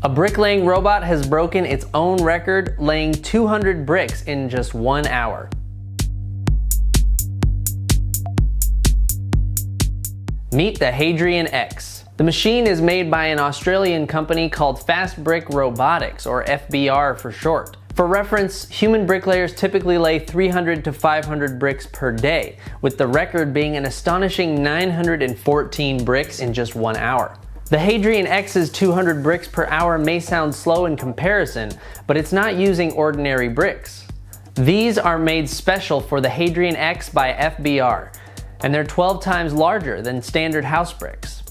A bricklaying robot has broken its own record, laying 200 bricks in just 1 hour. Meet the Hadrian X. The machine is made by an Australian company called Fast Brick Robotics, or FBR for short. For reference, human bricklayers typically lay 300 to 500 bricks per day, with the record being an astonishing 914 bricks in just 1 hour. The Hadrian X's 200 bricks per hour may sound slow in comparison, but it's not using ordinary bricks. These are made special for the Hadrian X by FBR, and they're 12 times larger than standard house bricks.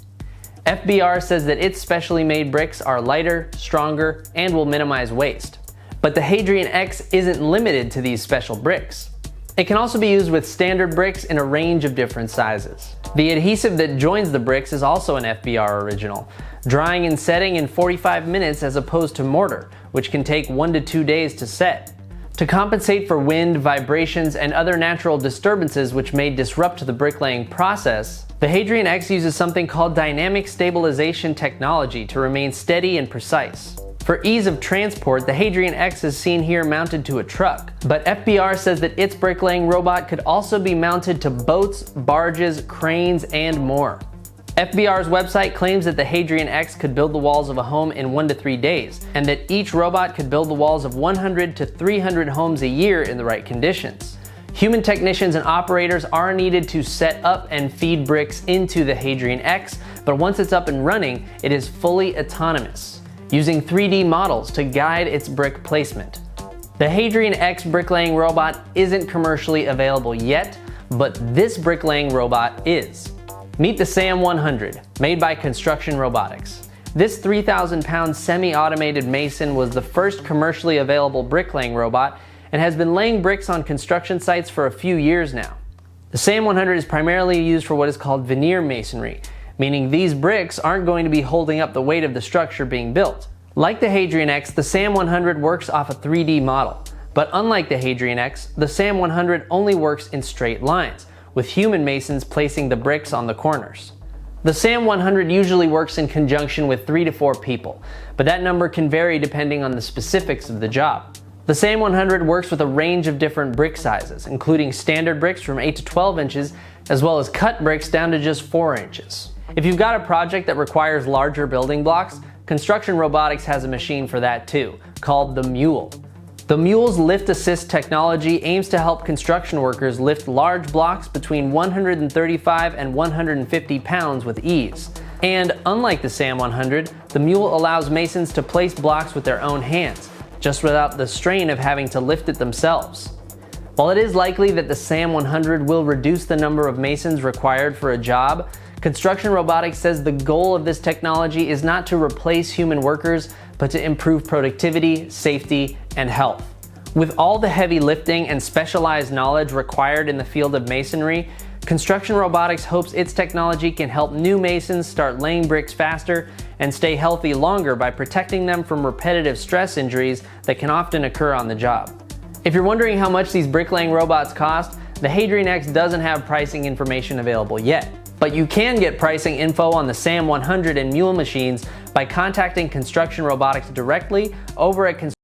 FBR says that its specially made bricks are lighter, stronger, and will minimize waste. But the Hadrian X isn't limited to these special bricks. It can also be used with standard bricks in a range of different sizes. The adhesive that joins the bricks is also an FBR original, drying and setting in 45 minutes as opposed to mortar, which can take 1 to 2 days to set. To compensate for wind, vibrations, and other natural disturbances which may disrupt the bricklaying process, the Hadrian X uses something called dynamic stabilization technology to remain steady and precise. For ease of transport, the Hadrian X is seen here mounted to a truck, but FBR says that its bricklaying robot could also be mounted to boats, barges, cranes, and more. FBR's website claims that the Hadrian X could build the walls of a home in 1 to 3 days, and that each robot could build the walls of 100 to 300 homes a year in the right conditions. Human technicians and operators are needed to set up and feed bricks into the Hadrian X, but once it's up and running, it is fully autonomous, using 3D models to guide its brick placement. The Hadrian X bricklaying robot isn't commercially available yet, but this bricklaying robot is. Meet the SAM 100, made by Construction Robotics. This 3,000-pound semi-automated mason was the first commercially available bricklaying robot and has been laying bricks on construction sites for a few years now. The SAM 100 is primarily used for what is called veneer masonry, meaning these bricks aren't going to be holding up the weight of the structure being built. Like the Hadrian X, the SAM 100 works off a 3D model, but unlike the Hadrian X, the SAM 100 only works in straight lines, with human masons placing the bricks on the corners. The SAM 100 usually works in conjunction with 3 to 4 people, but that number can vary depending on the specifics of the job. The SAM 100 works with a range of different brick sizes, including standard bricks from 8 to 12 inches, as well as cut bricks down to just 4 inches. If you've got a project that requires larger building blocks, Construction Robotics has a machine for that too, called the Mule. The Mule's lift assist technology aims to help construction workers lift large blocks between 135 and 150 pounds with ease. And unlike the SAM 100, the Mule allows masons to place blocks with their own hands, just without the strain of having to lift it themselves. While it is likely that the SAM 100 will reduce the number of masons required for a job, Construction Robotics says the goal of this technology is not to replace human workers, but to improve productivity, safety, and health. With all the heavy lifting and specialized knowledge required in the field of masonry, Construction Robotics hopes its technology can help new masons start laying bricks faster and stay healthy longer by protecting them from repetitive stress injuries that can often occur on the job. If you're wondering how much these bricklaying robots cost, the Hadrian X doesn't have pricing information available yet. But you can get pricing info on the SAM 100 and Mule machines by contacting Construction Robotics directly over at